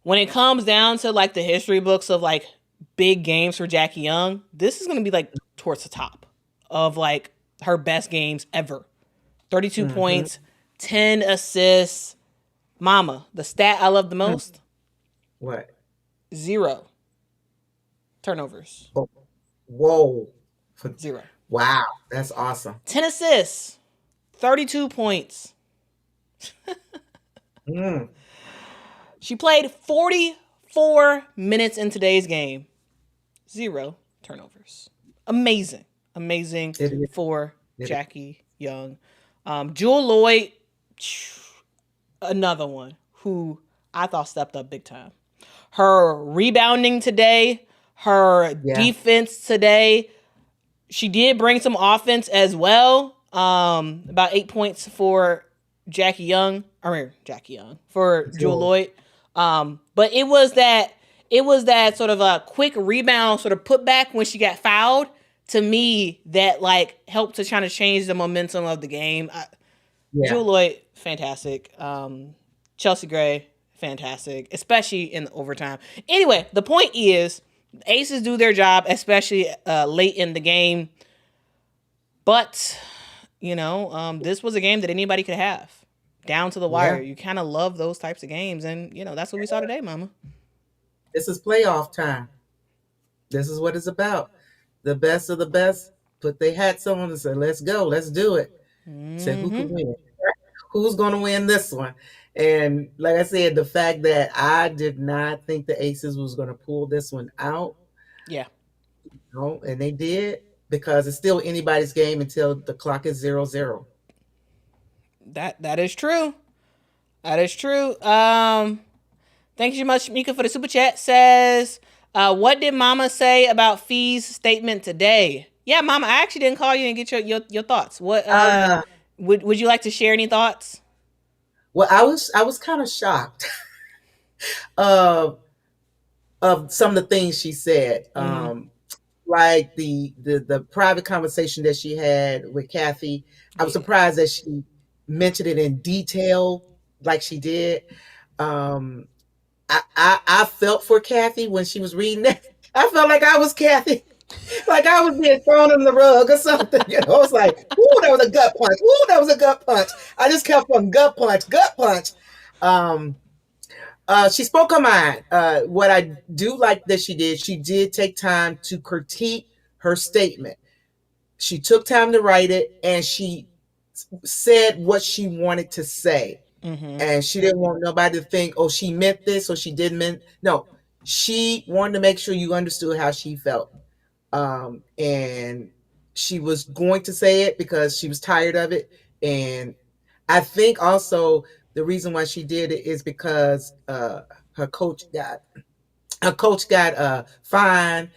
[SPEAKER 1] when it comes down to the history books of big games for Jackie Young, this is going to be towards the top of her best games ever. 32 points, 10 assists. Mama, the stat I love the most,
[SPEAKER 2] What?
[SPEAKER 1] 0 turnovers.
[SPEAKER 2] Oh, whoa.
[SPEAKER 1] 0.
[SPEAKER 2] Wow. That's awesome.
[SPEAKER 1] 10 assists. 32 points.
[SPEAKER 2] Mm.
[SPEAKER 1] She played 44 minutes in today's game. 0 turnovers. Amazing. Amazing for Jackie Young. Jewel Lloyd, another one who I thought stepped up big time. Her rebounding today, her defense today. She did bring some offense as well. About 8 points for Jackie Young. For Jewel Lloyd. But it was that sort of a quick rebound, sort of put back when she got fouled. To me, that like helped to try to change the momentum of the game. Jewel Lloyd, fantastic. Chelsea Gray, fantastic, especially in the overtime. Anyway, the point is, the Aces do their job, especially late in the game. But, this was a game that anybody could have. Down to the wire. You kind of love those types of games. And, that's what we saw today, Mama.
[SPEAKER 2] This is playoff time. This is what it's about. The best of the best put their hats on and say, let's go. Let's do it. Say, who can win? Who's going to win this one? And like I said, the fact that I did not think the Aces was going to pull this one out.
[SPEAKER 1] Yeah.
[SPEAKER 2] And they did, because it's still anybody's game until the clock is 0-0.
[SPEAKER 1] That is true. That is true. Thank you so much, Mika, for the super chat. Says, what did Mama say about Fee's statement today? Yeah, Mama, I actually didn't call you and get your thoughts. What would you like to share any thoughts?
[SPEAKER 2] Well, I was kind of shocked of some of the things she said. Like the private conversation that she had with Kathy. I was surprised that she mentioned it in detail like she did. I felt for Kathy when she was reading that. I felt like I was Kathy. Like I was being thrown on the rug or something. I was like, ooh, that was a gut punch. Ooh, that was a gut punch. I just kept on gut punch. She spoke her mind. What I do like that she did take time to critique her statement. She took time to write it, and she said what she wanted to say. And she didn't want nobody to think, oh, she meant this or she didn't mean. No, she wanted to make sure you understood how she felt. And she was going to say it because she was tired of it. And I think also the reason why she did it is because her coach got fined.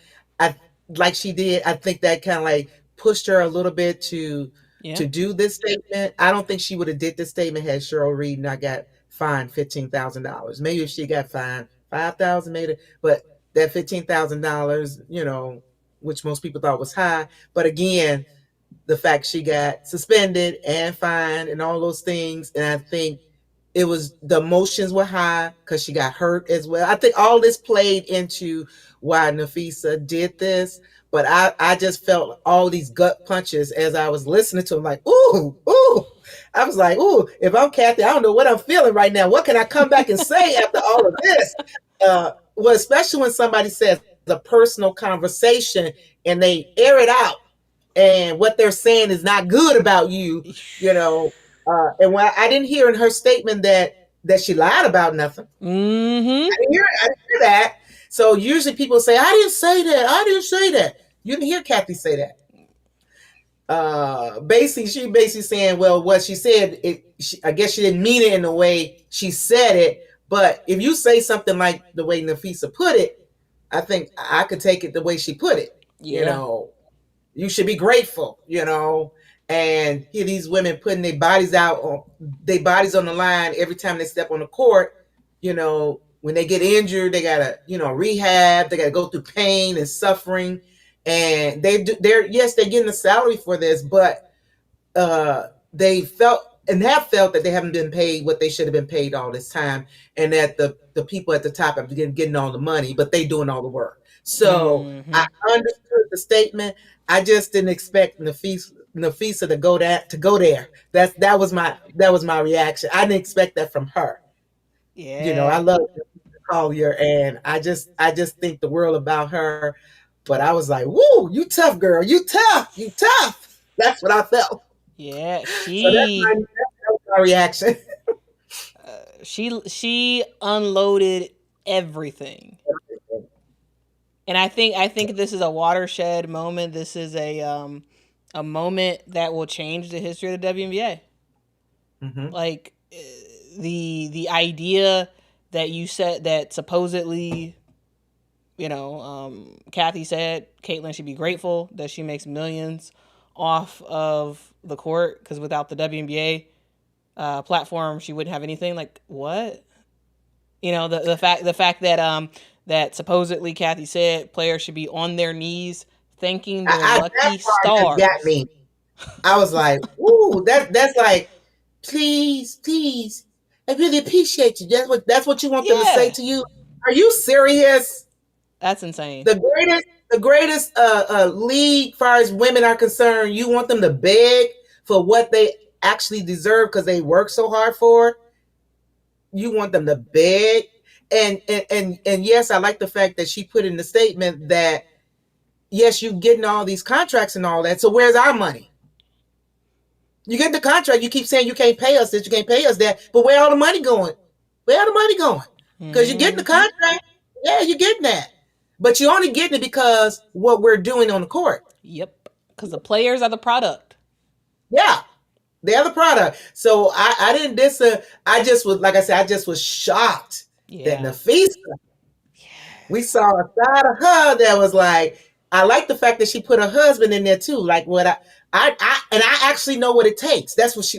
[SPEAKER 2] Like she did. I think that kind of like pushed her a little bit to do this statement. I don't think she would have did this statement had Cheryl Reed not got fined $15,000. Maybe if she got fined $5,000, maybe, but that $15,000, which most people thought was high. But again, the fact she got suspended and fined and all those things, and I think it was the emotions were high because she got hurt as well. I think all this played into why Nafisa did this. But I just felt all these gut punches as I was listening to them, like, ooh. I was like, ooh, if I'm Kathy, I don't know what I'm feeling right now. What can I come back and say after all of this? Well, especially when somebody says a personal conversation and they air it out and what they're saying is not good about you, and when I didn't hear in her statement that she lied about nothing. I didn't hear that. So usually people say, I didn't say that. You didn't hear Kathy say that. She basically saying, well, what she said, I guess she didn't mean it in the way she said it. But if you say something like the way Nafisa put it, I think I could take it the way she put it.
[SPEAKER 1] Yeah.
[SPEAKER 2] You should be grateful, and hear these women putting their bodies on the line every time they step on the court. When they get injured, they gotta, rehab. They gotta go through pain and suffering, and they're getting a salary for this, but they have felt that they haven't been paid what they should have been paid all this time, and that the people at the top are getting all the money, but they doing all the work. So I understood the statement. I just didn't expect Nafisa to go there. That was my reaction. I didn't expect that from her.
[SPEAKER 1] Yeah.
[SPEAKER 2] I love Collier, and I just think the world about her. But I was like, "Woo, you tough girl, you tough, you tough." That's what I felt.
[SPEAKER 1] Yeah,
[SPEAKER 2] So that's my reaction.
[SPEAKER 1] she unloaded everything. And I think this is a watershed moment. This is a moment that will change the history of the WNBA.
[SPEAKER 2] Mm-hmm.
[SPEAKER 1] Like the idea that you said that supposedly, Kathy said Caitlyn should be grateful that she makes millions off of the court because without the WNBA platform, she wouldn't have anything. Like what? The fact that supposedly Kathy said players should be on their knees thanking their
[SPEAKER 2] That
[SPEAKER 1] lucky
[SPEAKER 2] part just got
[SPEAKER 1] stars.
[SPEAKER 2] me. I was like, "Ooh, that's like, please, please, I really appreciate you." That's what you want them to say
[SPEAKER 1] Yeah,
[SPEAKER 2] to you. Are you serious?
[SPEAKER 1] that's insane.
[SPEAKER 2] The greatest league, far as women are concerned, you want them to beg for what they actually deserve because they work so hard for it. You want them to beg, and yes, I like the fact that she put in the statement that yes, you getting all these contracts and all that. So where's our money? You get the contract. You keep saying you can't pay us this, you can't pay us that, but where all the money going? Where all the money going? Because you're getting the
[SPEAKER 1] Mm-hmm.
[SPEAKER 2] contract. Yeah, you're getting that, but you're only getting it because what we're doing on the court.
[SPEAKER 1] Yep, because the players are the product.
[SPEAKER 2] Yeah, they're the product. So I didn't I just was, like I said, I just was shocked that
[SPEAKER 1] Yeah.
[SPEAKER 2] Nafisa, we saw a side of her that was like, I like the fact that she put her husband in there too. Like what I actually know what it takes. That's what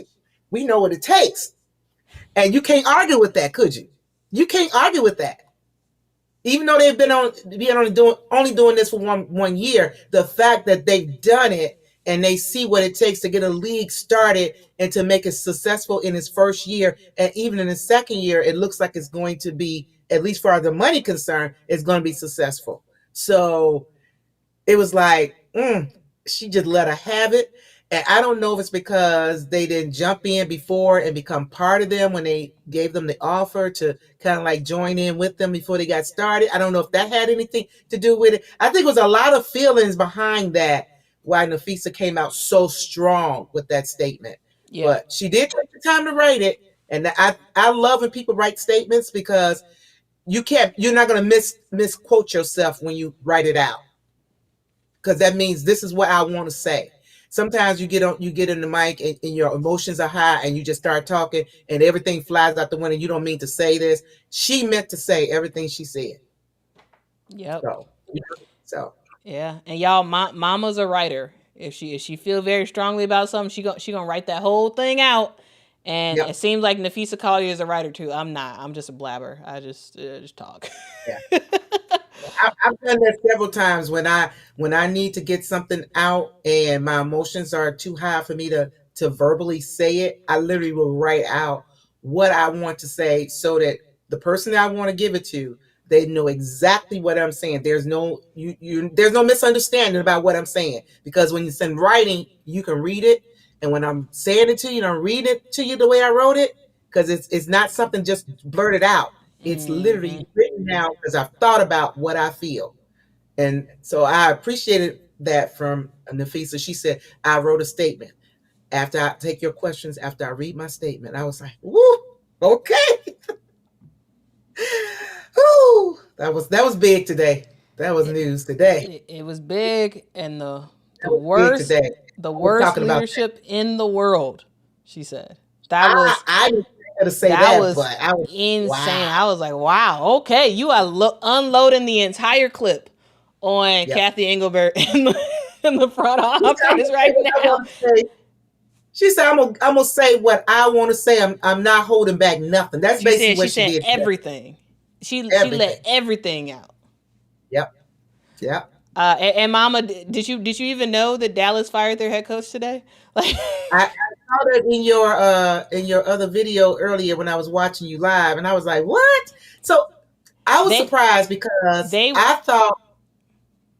[SPEAKER 2] we know what it takes. And you can't argue with that, could you? You can't argue with that. Even though they've been only doing this for one year, the fact that they've done it and they see what it takes to get a league started and to make it successful in its first year, and even in the second year, it looks like it's going to be, at least far as the money concerned, it's going to be successful. So it was like, she just let her have it. And I don't know if it's because they didn't jump in before and become part of them when they gave them the offer to kind of like join in with them before they got started. I don't know if that had anything to do with it. I think it was a lot of feelings behind that, why Nafisa came out so strong with that statement.
[SPEAKER 1] Yeah.
[SPEAKER 2] But she did take the time to write it. And I love when people write statements because you're not going to misquote yourself when you write it out, because that means this is what I want to say. Sometimes you get in the mic and your emotions are high and you just start talking and everything flies out the window. You don't mean to say this. She meant to say everything she said.
[SPEAKER 1] Yep.
[SPEAKER 2] So, so
[SPEAKER 1] Yeah. And y'all, mama's a writer. If she feel very strongly about something, she gonna write that whole thing out. And it
[SPEAKER 2] yep,
[SPEAKER 1] seems like Nafisa Collier is a writer too. I'm not. I'm just a blabber. I just talk.
[SPEAKER 2] yeah. I've done that several times when I need to get something out and my emotions are too high for me to verbally say it. I literally will write out what I want to say so that the person that I want to give it to, they know exactly what I'm saying. There's no misunderstanding about what I'm saying, because when it's in writing, you can read it, and when I'm saying it to you, I'm reading it to you the way I wrote it, because it's not something just blurted out. It's
[SPEAKER 1] Mm-hmm.
[SPEAKER 2] literally written down because I've thought about what I feel. And so I appreciated that from Nafisa. She said, I wrote a statement. After I take your questions, after I read my statement, I was like, woo, okay. Woo. That was big today. That was
[SPEAKER 1] It,
[SPEAKER 2] news today.
[SPEAKER 1] it was big, and the
[SPEAKER 2] That was big
[SPEAKER 1] worst
[SPEAKER 2] today.
[SPEAKER 1] the
[SPEAKER 2] I was
[SPEAKER 1] worst
[SPEAKER 2] talking about that.
[SPEAKER 1] leadership in the world. She said that was
[SPEAKER 2] I didn't expect her to say
[SPEAKER 1] that
[SPEAKER 2] that,
[SPEAKER 1] was
[SPEAKER 2] but I was
[SPEAKER 1] insane.
[SPEAKER 2] wow.
[SPEAKER 1] I was like, wow, okay, you are unloading the entire clip on
[SPEAKER 2] Yep.
[SPEAKER 1] Kathy Engelbert in the front
[SPEAKER 2] She said, I'm
[SPEAKER 1] office
[SPEAKER 2] gonna say
[SPEAKER 1] right
[SPEAKER 2] what I
[SPEAKER 1] now.
[SPEAKER 2] want to say. She said, I'm gonna say what I want to say. I'm not holding back nothing. That's
[SPEAKER 1] She
[SPEAKER 2] basically
[SPEAKER 1] said she
[SPEAKER 2] what she
[SPEAKER 1] said
[SPEAKER 2] did today.
[SPEAKER 1] everything. She let
[SPEAKER 2] Everything.
[SPEAKER 1] everything out.
[SPEAKER 2] Yep. Yep.
[SPEAKER 1] And Mama, did you even know that Dallas fired their head coach today? Like,
[SPEAKER 2] I saw that in your other video earlier when I was watching you live, and I was like, what? So I was
[SPEAKER 1] they
[SPEAKER 2] surprised because
[SPEAKER 1] they
[SPEAKER 2] I thought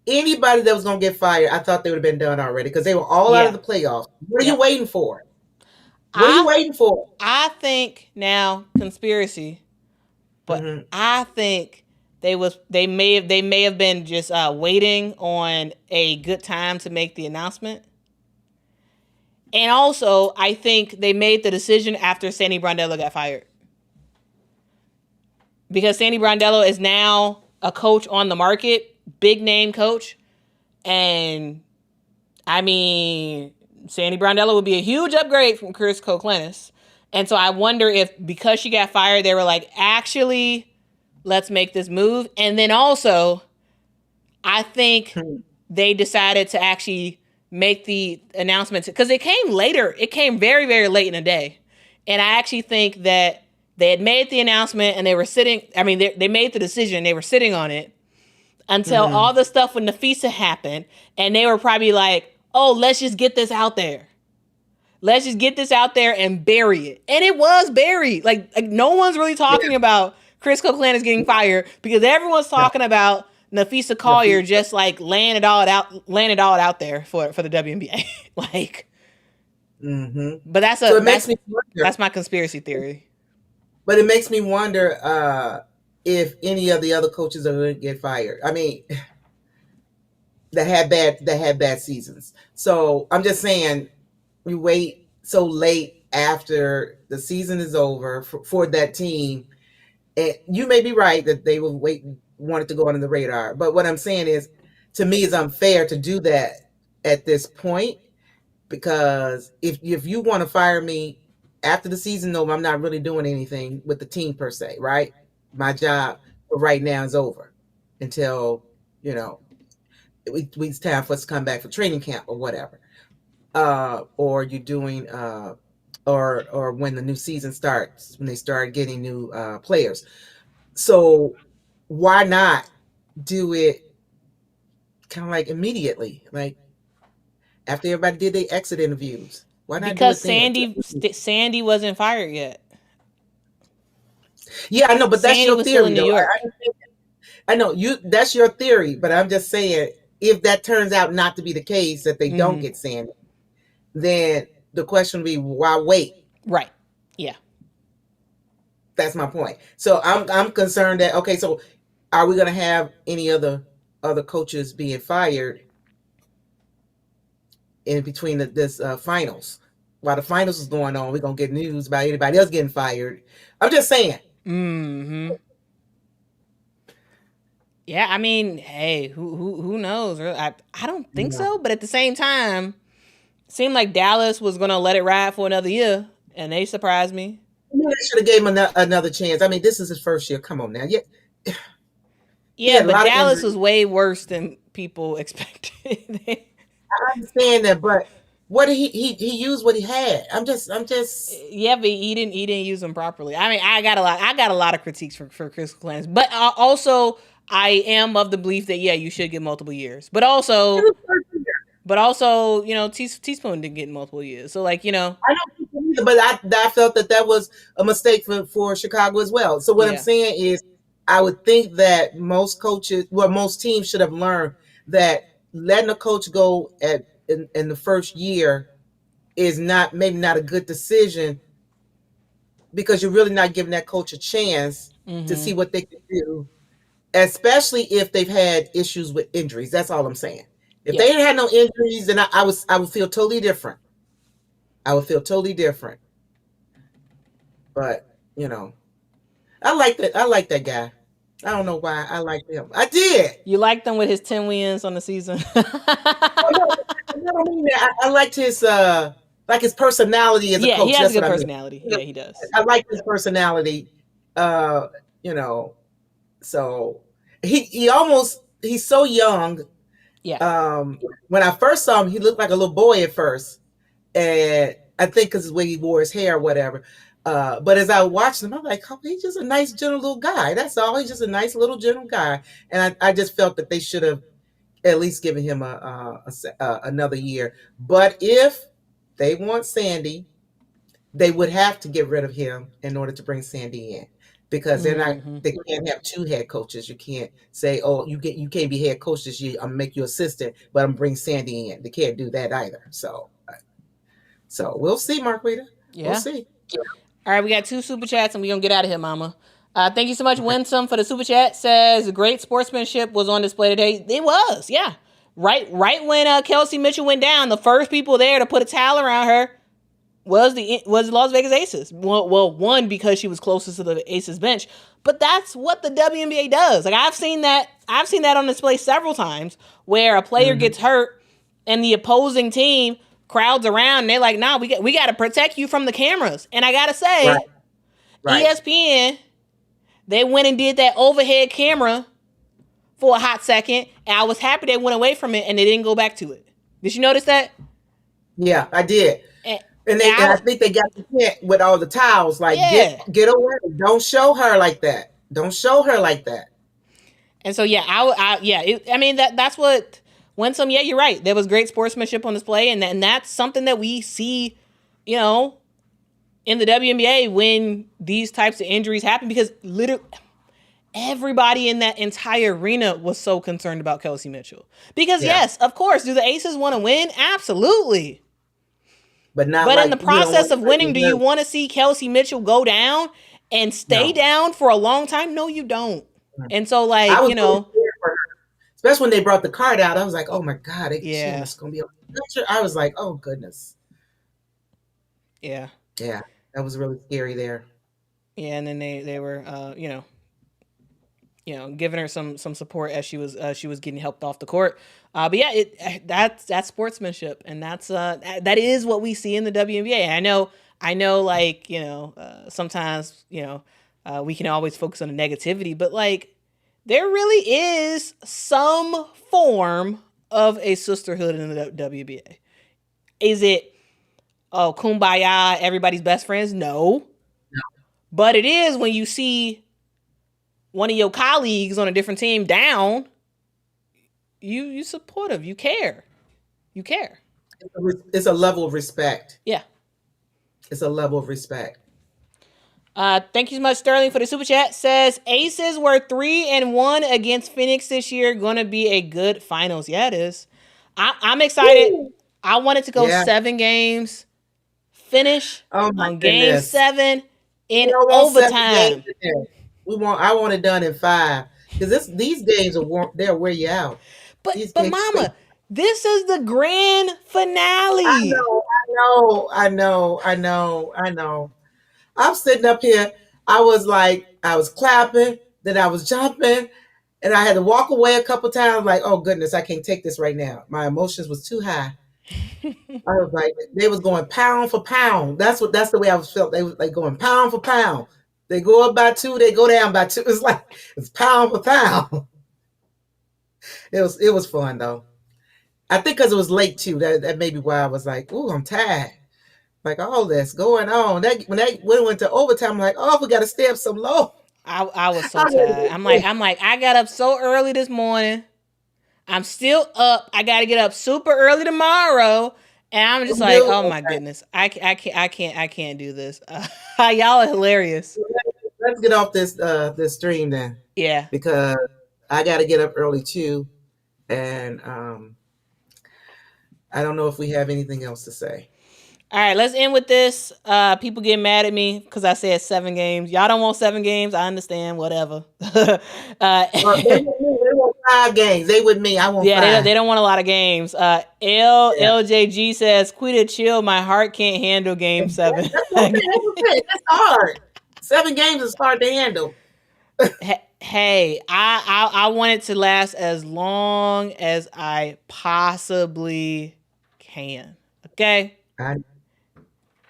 [SPEAKER 2] anybody that was gonna get fired, I thought they would have been done already because they were all out of
[SPEAKER 1] yeah,
[SPEAKER 2] the playoffs. What are you
[SPEAKER 1] yep.
[SPEAKER 2] waiting for? What are you
[SPEAKER 1] I
[SPEAKER 2] waiting for?
[SPEAKER 1] I think now conspiracy. But I think they may have been just waiting on a good time to make the announcement. And also, I think they made the decision after Sandy Brondello got fired. Because Sandy Brondello is now a coach on the market, big name coach. And I mean, Sandy Brondello would be a huge upgrade from Chris Koklenis. And so I wonder if because she got fired, they were like, actually, let's make this move. And then also, I think they decided to actually make the announcement because it came later. It came very, very late in the day. And I actually think that they had made the announcement and they were sitting. I mean, they made the decision. They were sitting on it until all the stuff with Nafisa happened. And they were probably like, oh, let's just get this out there. Let's just get this out there and bury it. And it was buried. Like no one's really talking about Chris Koklenis getting fired because everyone's talking about Nafisa Collier just like laying it all out there for the WNBA. Like, but that's my conspiracy theory.
[SPEAKER 2] But it makes me wonder if any of the other coaches are going to get fired. I mean, that had bad seasons. So I'm just saying, we wait so late after the season is over for that team. And you may be right that they will want it to go under the radar. But what I'm saying is, to me, it's unfair to do that at this point, because if you want to fire me after the season over, I'm not really doing anything with the team per se, right? My job for right now is over until, it's time for us to come back for training camp or whatever. Or you're doing, or when the new season starts, when they start getting new players. So why not do it kind of like immediately, like after everybody did their exit interviews? Why not?
[SPEAKER 1] Because Sandy wasn't fired yet.
[SPEAKER 2] Yeah, I know, but that's your theory.
[SPEAKER 1] New York.
[SPEAKER 2] I know that's your theory, but I'm just saying, if that turns out not to be the case, that they don't get Sandy, then the question would be, why wait?
[SPEAKER 1] Right. Yeah.
[SPEAKER 2] That's my point. So I'm concerned that, okay, so are we going to have any other coaches being fired in between this finals? While the finals is going on, we're going to get news about anybody else getting fired. I'm just saying.
[SPEAKER 1] Yeah, I mean, hey, who knows? I don't think so, but at the same time, it seemed like Dallas was going to let it ride for another year, and they surprised me.
[SPEAKER 2] They should have gave him another chance. I mean, this is his first year. Come on now.
[SPEAKER 1] Yeah, but Dallas was way worse than people expected.
[SPEAKER 2] I understand that, but what he used what he had. I'm just.
[SPEAKER 1] Yeah, but he didn't use them properly. I mean, I got a lot of critiques for Chris Koklenis, but also I am of the belief that you should get multiple years, but also, Teaspoon didn't get multiple years, so like.
[SPEAKER 2] I don't think so either, but I felt that was a mistake for Chicago as well. So what I'm saying is, I would think that most teams should have learned that letting a coach go in the first year is maybe not a good decision, because you're really not giving that coach a chance to see what they can do, especially if they've had issues with injuries. That's all I'm saying. If they had no injuries, then I would feel totally different. I would feel totally different. But I like that guy. I don't know why I like him. I did.
[SPEAKER 1] You liked him with his 10 wins on the season.
[SPEAKER 2] I liked his personality as a coach.
[SPEAKER 1] He has a good personality. Yeah, he does.
[SPEAKER 2] I like his personality. So he's so young.
[SPEAKER 1] Yeah.
[SPEAKER 2] When I first saw him, he looked like a little boy at first, and I think because of the way he wore his hair or whatever. But as I watched him, I'm like, oh, he's just a nice, gentle little guy. That's all. He's just a nice little gentle guy. And I just felt that they should have at least given him another year. But if they want Sandy, they would have to get rid of him in order to bring Sandy in, because they can't have two head coaches. You can't say, oh, you can't be head coach this year. I'm gonna make you assistant, but I'm gonna bring Sandy in. They can't do that either. So we'll see, Marquita. Yeah. We'll see.
[SPEAKER 1] All right, we got 2 super chats and we're going to get out of here, mama. Thank you so much, Winsome, for the super chat. Says great sportsmanship was on display today. It was, yeah. Right when Kelsey Mitchell went down, the first people there to put a towel around her was the Las Vegas Aces. Well, one, because she was closest to the Aces bench, but that's what the WNBA does. Like I've seen that on display several times where a player gets hurt and the opposing team crowds around and they're like, "Nah, we got to protect you from the cameras." And I gotta say, right. ESPN, they went and did that overhead camera for a hot second, and I was happy they went away from it and they didn't go back to it. Did you notice that?
[SPEAKER 2] Yeah, I did. And I think they got the hint with all the towels. Like, get away. Don't show her like that. Don't show her like that.
[SPEAKER 1] And so, that's what Winsome. Yeah, you're right. There was great sportsmanship on display, and that's something that we see, in the WNBA when these types of injuries happen, because literally everybody in that entire arena was so concerned about Kelsey Mitchell. Because yes, of course, do the Aces want to win? Absolutely. But in the process of winning, do you want to see Kelsey Mitchell go down and stay down for a long time? No, you don't. And so, like,
[SPEAKER 2] really scared for her. Especially when they brought the card out, I was like, oh my God, it's going to be a picture. I was like, oh goodness.
[SPEAKER 1] Yeah.
[SPEAKER 2] Yeah, that was really scary there. Yeah,
[SPEAKER 1] and then they were, giving her some support as she was getting helped off the court. But yeah, that's sportsmanship, and that is what we see in the WNBA. I know, like, sometimes, we can always focus on the negativity, but like, there really is some form of a sisterhood in the WNBA. Is it, kumbaya, everybody's best friends? No. But it is when you see one of your colleagues on a different team down, you supportive, you care.
[SPEAKER 2] It's a level of respect.
[SPEAKER 1] Yeah.
[SPEAKER 2] It's a level of respect.
[SPEAKER 1] Thank you so much, Sterling, for the super chat. Says Aces were 3-1 against Phoenix this year. Going to be a good finals. Yeah, it is. I'm excited. Woo! I wanted to go 7 games, finish on game 7 in overtime.
[SPEAKER 2] I want it done in 5, because these games they'll wear you out.
[SPEAKER 1] But Mama, this is the grand finale.
[SPEAKER 2] I know. I'm sitting up here. I was clapping, then I was jumping, and I had to walk away a couple times. Like, oh goodness, I can't take this right now. My emotions was too high. I was like, they was going pound for pound. That's the way I was felt. They was like going pound for pound. They go up by 2, they go down by 2. It's pound for pound. It was fun though. I think because it was late too. That may be why I was like, "Ooh, I'm tired." Like all this going on. When we went to overtime, I'm like, "Oh, we got to stay up so low."
[SPEAKER 1] I was so tired. I'm like, I got up so early this morning. I'm still up. I got to get up super early tomorrow, and I'm just like, oh my goodness, I can't do this. Y'all are hilarious.
[SPEAKER 2] Let's get off this stream then.
[SPEAKER 1] Yeah,
[SPEAKER 2] because I got to get up early too, and I don't know if we have anything else to say.
[SPEAKER 1] All right, let's end with this. People get mad at me because I said 7 games. Y'all don't want 7 games. I understand. Whatever.
[SPEAKER 2] They want 5 games. They with me. I want 5.
[SPEAKER 1] They don't want a lot of games. LJG says, "Quita, chill. My heart can't handle game 7."
[SPEAKER 2] That's hard. 7 games is hard to handle.
[SPEAKER 1] Hey, I want it to last as long as I possibly can. Okay.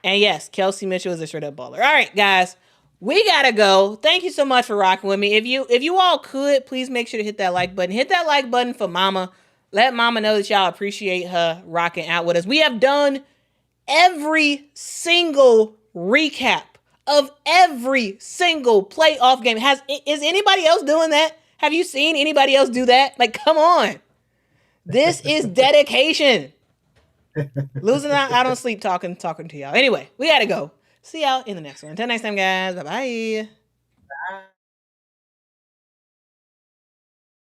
[SPEAKER 1] And yes, Kelsey Mitchell is a straight up baller. All right, guys, we gotta go. Thank you so much for rocking with me. If you all could, please make sure to hit that like button. Hit that like button for Mama. Let Mama know that y'all appreciate her rocking out with us. We have done every single recap of every single playoff game. Is anybody else doing that? Have you seen anybody else do that? Like, come on. This is dedication. Losing out on sleep talking to y'all. Anyway, we gotta go. See y'all in the next one. Until next time, guys. Bye-bye.